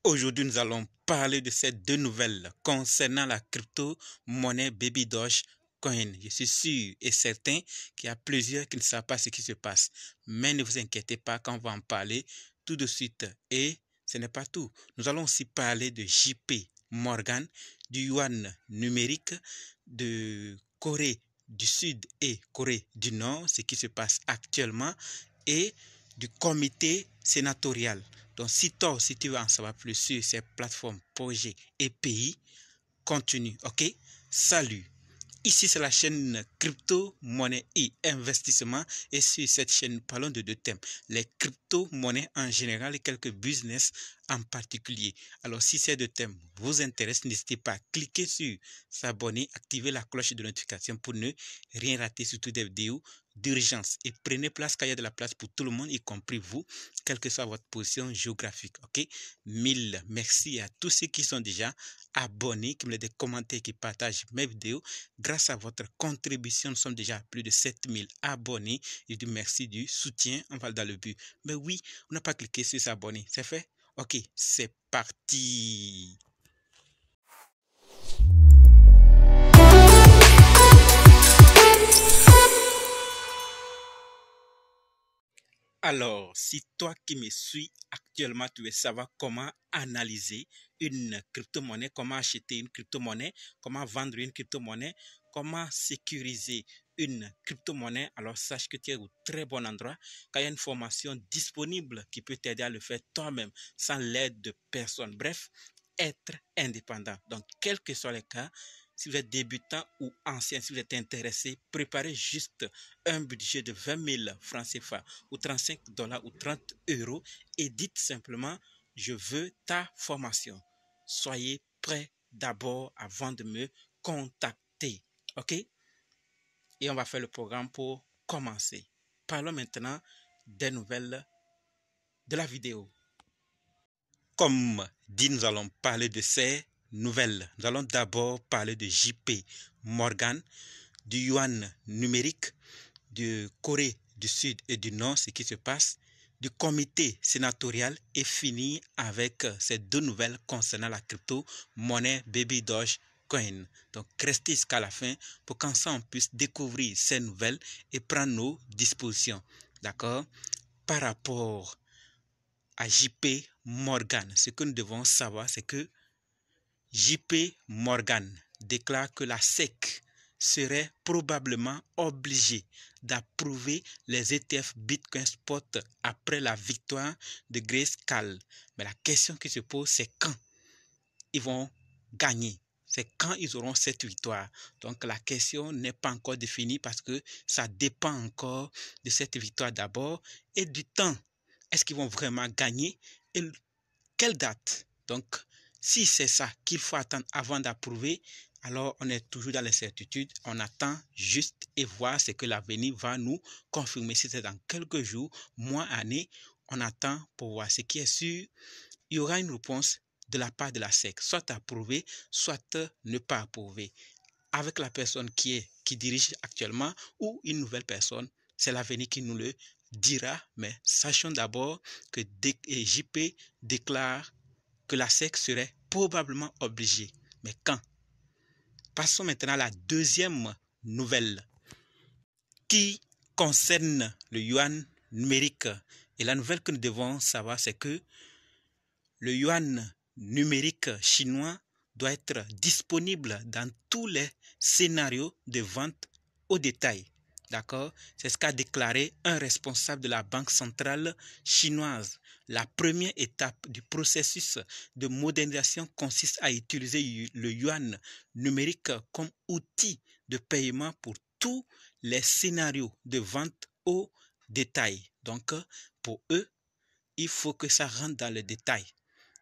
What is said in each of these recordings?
Aujourd'hui, nous allons parler de ces deux nouvelles concernant la crypto-monnaie Baby Dogecoin. Je suis sûr et certain qu'il y a plusieurs qui ne savent pas ce qui se passe. Mais ne vous inquiétez pas, quand on va en parler tout de suite. Et ce n'est pas tout. Nous allons aussi parler de JP Morgan, du yuan numérique, de Corée du Sud et Corée du Nord, ce qui se passe actuellement, et du comité sénatorial. Donc, si tu veux en savoir plus sur ces plateformes, projets et pays, continue, ok? Salut! Ici, c'est la chaîne Crypto, Monnaie et Investissement. Et sur cette chaîne, nous parlons de deux thèmes. Les crypto-monnaies en général et quelques business en particulier. Alors, si ces deux thèmes vous intéressent, n'hésitez pas à cliquer sur s'abonner, activer la cloche de notification pour ne rien rater, surtout des vidéos d'urgence. Et prenez place car il y a de la place pour tout le monde, y compris vous, quelle que soit votre position géographique. Ok? Mille merci à tous ceux qui sont déjà abonnés, qui me laissent des commentaires, qui partagent mes vidéos. Grâce à votre contribution, nous sommes déjà à plus de 7000 abonnés. Je dis merci du soutien. On va dans le but. Mais oui, on n'a pas cliqué sur s'abonner. C'est fait? Ok, c'est parti. Alors, si toi qui me suis actuellement, tu veux savoir comment analyser une crypto-monnaie, comment acheter une crypto-monnaie, comment vendre une crypto-monnaie, comment sécuriser une crypto-monnaie, alors sache que tu es au très bon endroit, car il y a une formation disponible qui peut t'aider à le faire toi-même, sans l'aide de personne. Bref, être indépendant. Donc, quels que soient les cas, si vous êtes débutant ou ancien, si vous êtes intéressé, préparez juste un budget de 20 000 francs CFA ou 35 $ ou 30 € et dites simplement, je veux ta formation. Soyez prêts d'abord avant de me contacter. OK? Et on va faire le programme pour commencer. Parlons maintenant des nouvelles de la vidéo. Comme dit, nous allons parler de ces nouvelles. Nous allons d'abord parler de JP Morgan, du yuan numérique, de Corée du Sud et du Nord, ce qui se passe, du comité sénatorial et finir avec ces deux nouvelles concernant la crypto-monnaie Baby Dogecoin. Donc, restez jusqu'à la fin pour qu'ensemble on puisse découvrir ces nouvelles et prendre nos dispositions. D'accord? Par rapport à JP Morgan, ce que nous devons savoir, c'est que JP Morgan déclare que la SEC serait probablement obligée d'approuver les ETF Bitcoin Spot après la victoire de Grayscale. Mais la question qui se pose, c'est quand ils vont gagner. C'est quand ils auront cette victoire. Donc la question n'est pas encore définie parce que ça dépend encore de cette victoire d'abord et du temps. Est-ce qu'ils vont vraiment gagner et quelle date? Donc, si c'est ça qu'il faut attendre avant d'approuver, alors on est toujours dans l'incertitude. On attend juste et voir ce que l'avenir va nous confirmer. Si c'est dans quelques jours, mois, années, on attend pour voir. Ce qui est sûr, il y aura une réponse de la part de la SEC, soit approuver, soit ne pas approuver. Avec la personne qui dirige actuellement ou une nouvelle personne, c'est l'avenir qui nous le dira. Mais sachons d'abord que JP déclare que la SEC serait probablement obligée. Mais quand? Passons maintenant à la deuxième nouvelle qui concerne le yuan numérique. Et la nouvelle que nous devons savoir, c'est que le yuan numérique chinois doit être disponible dans tous les scénarios de vente au détail. D'accord? C'est ce qu'a déclaré un responsable de la Banque centrale chinoise. La première étape du processus de modernisation consiste à utiliser le yuan numérique comme outil de paiement pour tous les scénarios de vente au détail. Donc, pour eux, il faut que ça rentre dans le détail.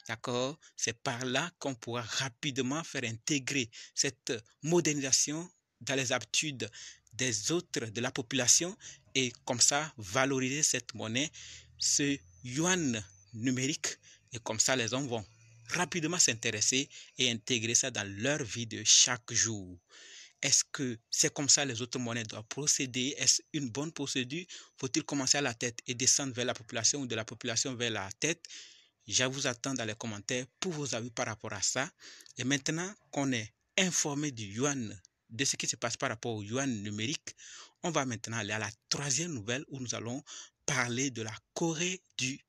D'accord? C'est par là qu'on pourra rapidement faire intégrer cette modernisation dans les habitudes des autres de la population et comme ça valoriser cette monnaie, ce yuan numérique, et comme ça les gens vont rapidement s'intéresser et intégrer ça dans leur vie de chaque jour. Est-ce que c'est comme ça les autres monnaies doivent procéder? Est-ce une bonne procédure? Faut-il commencer à la tête et descendre vers la population ou de la population vers la tête? Je vous attends dans les commentaires pour vos avis par rapport à ça. Et maintenant qu'on est informé du yuan, de ce qui se passe par rapport au yuan numérique, on va maintenant aller à la troisième nouvelle où nous allons parler de la Corée du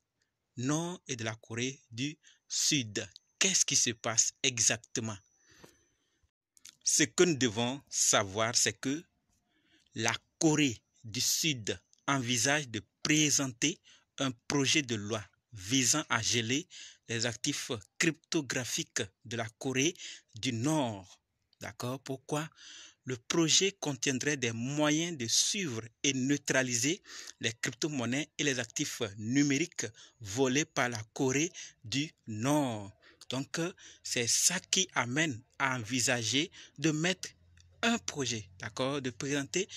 Nord et de la Corée du Sud. Qu'est-ce qui se passe exactement? Ce que nous devons savoir, c'est que la Corée du Sud envisage de présenter un projet de loi visant à geler les actifs cryptographiques de la Corée du Nord. D'accord? Pourquoi? Le projet contiendrait des moyens de suivre et neutraliser les crypto-monnaies et les actifs numériques volés par la Corée du Nord. Donc, c'est ça qui amène à envisager de mettre un projet, d'accord, de présenter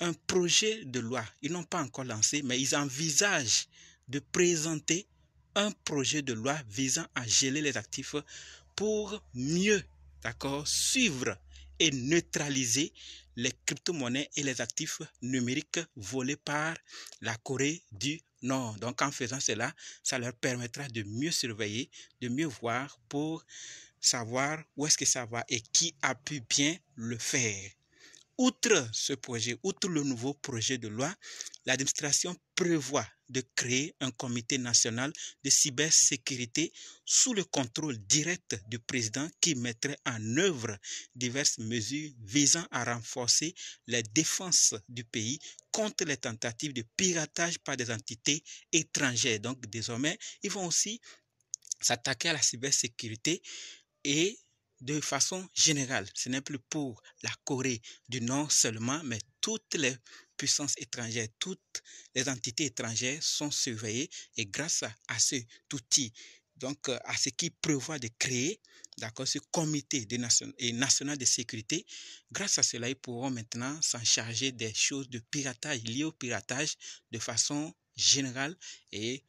un projet de loi. Ils n'ont pas encore lancé, mais ils envisagent de présenter un projet de loi visant à geler les actifs pour mieux, d'accord, suivre et neutraliser les crypto-monnaies et les actifs numériques volés par la Corée du Nord. Donc, en faisant cela, ça leur permettra de mieux surveiller, de mieux voir pour savoir où est-ce que ça va et qui a pu bien le faire. Outre ce projet, outre le nouveau projet de loi, l'administration prévoit de créer un comité national de cybersécurité sous le contrôle direct du président qui mettrait en œuvre diverses mesures visant à renforcer les défenses du pays contre les tentatives de piratage par des entités étrangères. Donc désormais, ils vont aussi s'attaquer à la cybersécurité et de façon générale. Ce n'est plus pour la Corée du Nord seulement, mais toutes les puissances étrangères, toutes les entités étrangères sont surveillées et grâce à cet outil, donc à ce qui prévoit de créer, d'accord, ce comité national de sécurité, grâce à cela, ils pourront maintenant s'en charger des choses de piratage, liées au piratage de façon générale et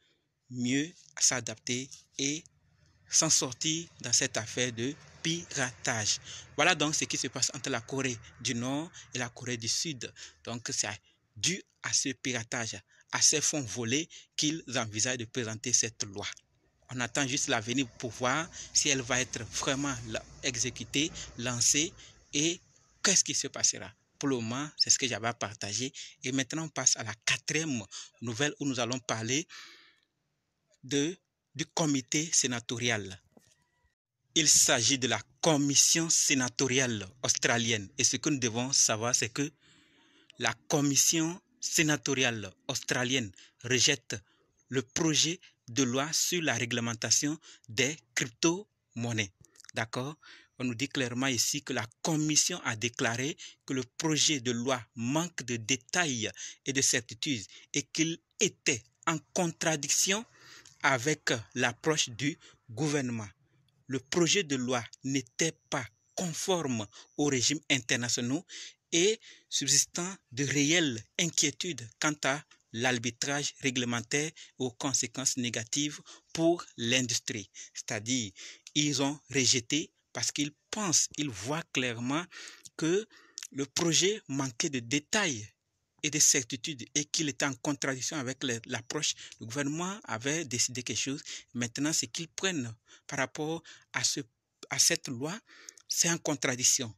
mieux s'adapter et s'en sortir dans cette affaire de piratage. Voilà donc ce qui se passe entre la Corée du Nord et la Corée du Sud. Donc c'est dû à ce piratage, à ces fonds volés qu'ils envisagent de présenter cette loi. On attend juste l'avenir pour voir si elle va être vraiment exécutée, lancée et qu'est-ce qui se passera. Pour le moment, c'est ce que j'avais à partager. Et maintenant, on passe à la quatrième nouvelle où nous allons parler du comité sénatorial. Il s'agit de la commission sénatoriale australienne. Et ce que nous devons savoir, c'est que la commission sénatoriale australienne rejette le projet de loi sur la réglementation des crypto-monnaies. D'accord? On nous dit clairement ici que la commission a déclaré que le projet de loi manque de détails et de certitudes et qu'il était en contradiction avec l'approche du gouvernement. Le projet de loi n'était pas conforme aux régimes internationaux et subsistant de réelles inquiétudes quant à l'arbitrage réglementaire et aux conséquences négatives pour l'industrie. C'est-à-dire, ils ont rejeté parce qu'ils pensent, ils voient clairement que le projet manquait de détails et de certitude et qu'il était en contradiction avec l'approche. Le gouvernement avait décidé quelque chose. Maintenant, ce qu'ils prennent par rapport à cette loi, c'est en contradiction.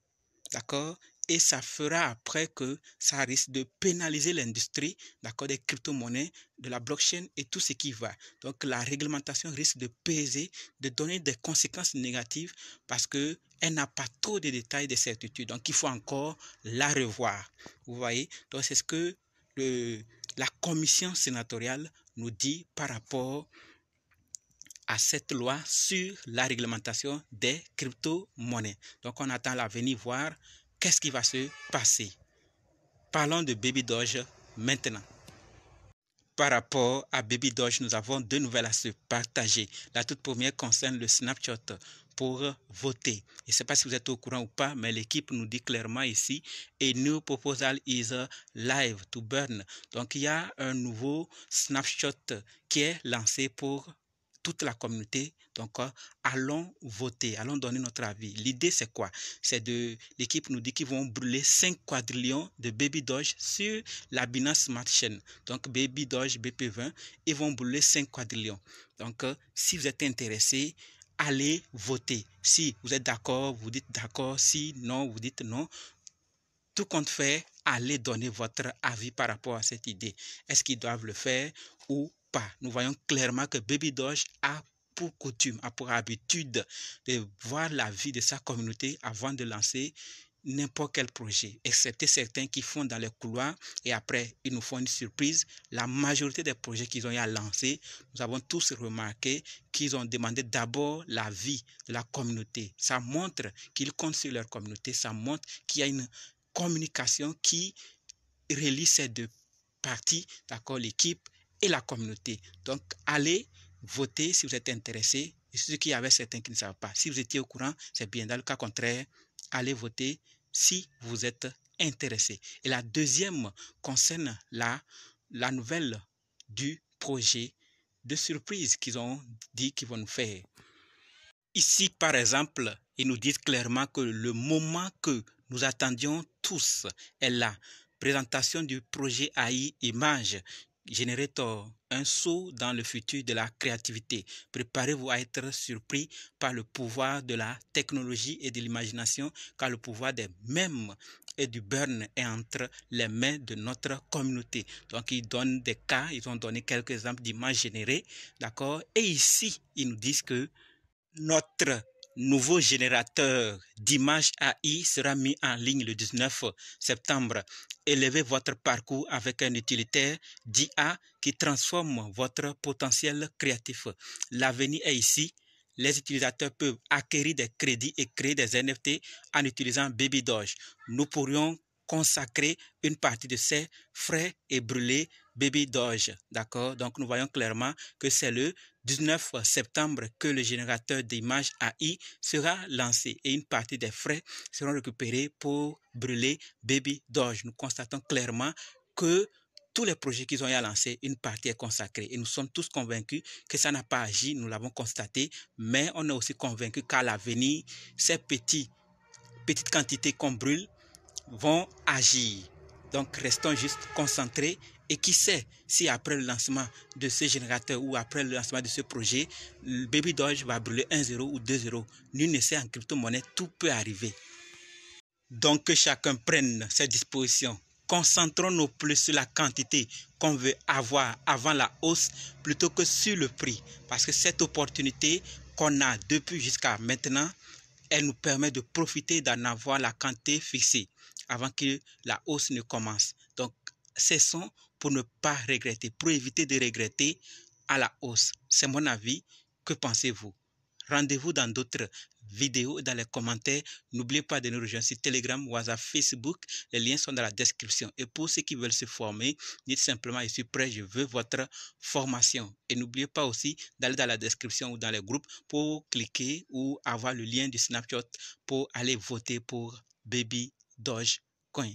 D'accord? Et ça fera après que ça risque de pénaliser l'industrie, d'accord, des crypto-monnaies, de la blockchain et tout ce qui va. Donc la réglementation risque de peser, de donner des conséquences négatives parce qu'elle n'a pas trop de détails, de certitudes. Donc il faut encore la revoir. Vous voyez? Donc c'est ce que la commission sénatoriale nous dit par rapport à cette loi sur la réglementation des crypto-monnaies. Donc on attend l'avenir voir qu'est-ce qui va se passer. Parlons de Baby Doge maintenant. Par rapport à Baby Doge, nous avons deux nouvelles à se partager. La toute première concerne le Snapchat pour voter. Je ne sais pas si vous êtes au courant ou pas, mais l'équipe nous dit clairement ici, a new proposal is live to burn. Donc il y a un nouveau Snapchat qui est lancé pour toute la communauté. Donc, allons voter, allons donner notre avis. L'idée, c'est quoi? L'équipe nous dit qu'ils vont brûler 5 quadrillions de Baby Doge sur la Binance Smart Chain. Donc, Baby Doge BP20, ils vont brûler 5 quadrillions. Donc, si vous êtes intéressé, allez voter. Si vous êtes d'accord, vous dites d'accord. Si non, vous dites non. Tout compte fait, allez donner votre avis par rapport à cette idée. Est-ce qu'ils doivent le faire ou pas? Nous voyons clairement que Baby Doge a pour coutume, a pour habitude de voir la vie de sa communauté avant de lancer n'importe quel projet, excepté certains qui font dans les couloirs et après ils nous font une surprise. La majorité des projets qu'ils ont eu à lancer, nous avons tous remarqué qu'ils ont demandé d'abord l'avis de la communauté. Ça montre qu'ils comptent sur leur communauté, ça montre qu'il y a une communication qui relie ces deux parties, d'accord, l'équipe et la communauté. Donc, allez voter si vous êtes intéressé. Et ceux qui avaient certains qui ne savent pas. Si vous étiez au courant, c'est bien. Dans le cas contraire, allez voter si vous êtes intéressé. Et la deuxième concerne la nouvelle du projet de surprise qu'ils ont dit qu'ils vont nous faire. Ici, par exemple, ils nous disent clairement que le moment que nous attendions tous est la présentation du projet AI Image Generator, un saut dans le futur de la créativité. Préparez-vous à être surpris par le pouvoir de la technologie et de l'imagination, car le pouvoir des mèmes et du burn est entre les mains de notre communauté. Donc, ils donnent des cas, ils ont donné quelques exemples d'images générées, d'accord? Et ici, ils nous disent que notre nouveau générateur d'images AI sera mis en ligne le 19 septembre. Élevez votre parcours avec un utilitaire d'IA qui transforme votre potentiel créatif. L'avenir est ici. Les utilisateurs peuvent acquérir des crédits et créer des NFT en utilisant Baby Doge. Nous pourrions consacrer une partie de ces frais et brûler Baby Doge. D'accord? Donc, nous voyons clairement que c'est le 19 septembre que le générateur d'images AI sera lancé et une partie des frais seront récupérés pour brûler Baby Doge. Nous constatons clairement que tous les projets qu'ils ont eu à lancer, une partie est consacrée. Et nous sommes tous convaincus que ça n'a pas agi, nous l'avons constaté, mais on est aussi convaincus qu'à l'avenir, ces petites quantités qu'on brûle vont agir. Donc, restons juste concentrés. Et qui sait si après le lancement de ce générateur ou après le lancement de ce projet, le Baby Doge va brûler 1-0 ou 2-0. Nul ne sait en crypto-monnaie, tout peut arriver. Donc, que chacun prenne ses dispositions. Concentrons-nous plus sur la quantité qu'on veut avoir avant la hausse plutôt que sur le prix. Parce que cette opportunité qu'on a depuis jusqu'à maintenant, elle nous permet de profiter d'en avoir la quantité fixée avant que la hausse ne commence. Donc, cessons pour ne pas regretter, pour éviter de regretter à la hausse. C'est mon avis. Que pensez-vous? Rendez-vous dans d'autres vidéos et dans les commentaires. N'oubliez pas de nous rejoindre sur Telegram, WhatsApp, Facebook. Les liens sont dans la description. Et pour ceux qui veulent se former, dites simplement, je suis prêt, je veux votre formation. Et n'oubliez pas aussi d'aller dans la description ou dans les groupes pour cliquer ou avoir le lien du Snapchat pour aller voter pour Baby Doge Coin.